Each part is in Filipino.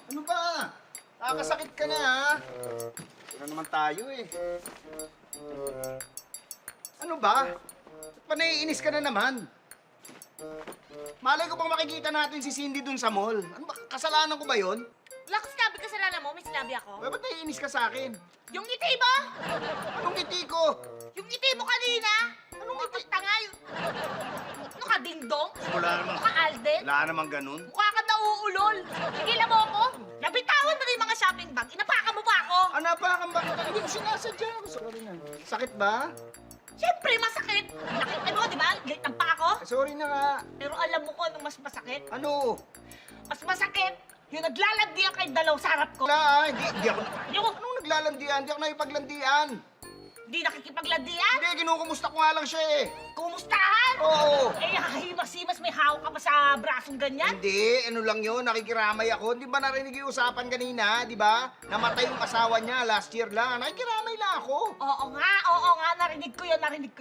Ano ba? Nakakasakit ka na, ha? Ito na naman tayo, eh. Ano ba? Ba't pa naiinis ka na naman? Malay ko pang makikita natin si Cindy dun sa mall. Ano ba? Kasalanan ko ba yon? Wala ko sinabi kasalanan mo, may sinabi ako. Ba't naiinis ka sa akin? Yung ngiti mo! Anong ngiti ko? Yung ngiti mo kanina! Anong ngiti? Tanga yun! Ano ka, dingdong? Wala naman. Ano ka, Alden? Wala naman ganun. Mukha ka nauulol! Tigilan mo ako! Nabitawan mo na yung mga shopping bag! Inapakan mo ba ako? Ano pa kang bakit? Hindi ko sinasadya ako. Sorry na. Sakit ba? Siyempre, masakit! Nakita mo, di ba? Late ng pa ako. Sorry na nga. Pero alam mo ko anong mas masakit? Ano? Mas masakit yung naglalandian kay dalaw sa harap ko. Wala, ah. Hindi ako... Yung Anong naglalandian? Hindi ako nakipaglandian. hindi nakikipaglandian? Hindi, kinukumusta ko nga lang siya eh. Kumustahan? Oo. Eh, himas-himas may hawak ka pa sa brasong ganyan? Hindi, ano lang yun, nakikiramay ako. Hindi ba narinig yung usapan kanina, di ba? Namatay yung asawa niya last year lang. Nakikiramay lang ako. Oo nga, narinig ko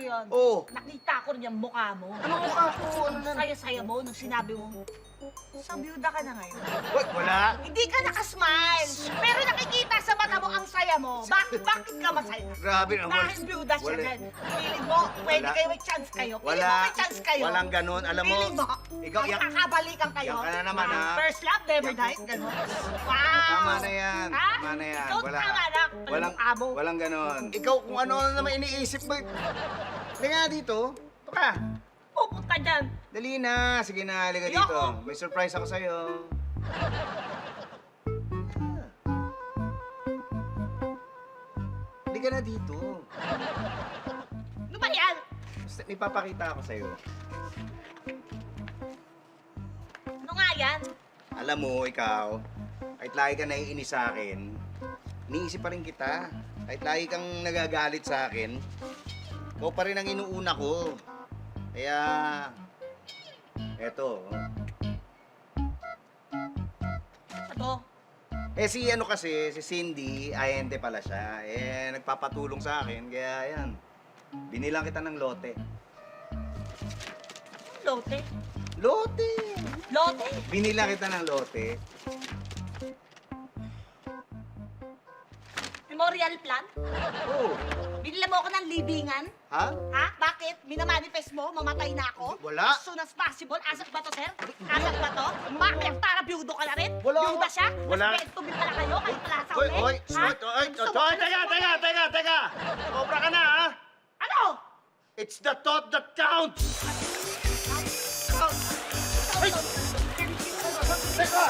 yun. Oo. Nakita ko rin yung mukha mo. Ano mukha ko? Ano na? Saya-saya mo nung sinabi mo, sa byuda ka na ngayon. Uy, wala. Hindi ka nakasmile, pero nakikita sa mata mo ang saya mo. Bakit ka masaya? Grabe naman. Dahil byuda siya Wala. din. Feeling mo, pwede Wala. kayo may chance kayo. Feeling Wala. mo may chance kayo. Walang ganun. Alam mo, Feeling mo, ikaw, yan, kakabalikan kayo. yan ka na naman, ha? First love, never Yan- dies. Ganun. Wow. tama na yan. Ha? Tama na yan. Ikaw Wala. tama na. Walang ganun. Ikaw, kung ano naman iniisip mo. Hindi nga dito. Ito ka. Pupunta dyan. Dali na. Sige na, halika Ayoko. dito. May surprise ako sa'yo. Halika na dito. Ano ba yan? Basta may papakita ako sa'yo. Ano nga yan? Alam mo, ikaw, kahit lagi ka naiinis sa akin, iniisip pa rin kita. Kahit lagi kang nagagalit sa akin, ikaw pa rin ang inuuna ko. Kaya, eto. Ano? Eh si ano kasi, si Cindy, ahente pala siya. Eh, nagpapatulong sa akin, kaya yan. Binilang kita ng lote. Lote? Lote! Lote? Binilang kita ng lote. Memorial plan? Oh, Binila mo ako ng libingan? ha? Ha? Bakit? Minamanifest mo? Mamatay na ako? Wala. As soon as possible? Asap ba to, sir? Asap ba to? Bakit? Para byudo ka na rin? Wala. Byuda siya? Wala. Mas to pala kayo? Kayo pala sa Oy, uli? oy, Ha? oy, teka! Sobra ka na, ha? Ano? It's the thought that counts! Ito, ito. Teka!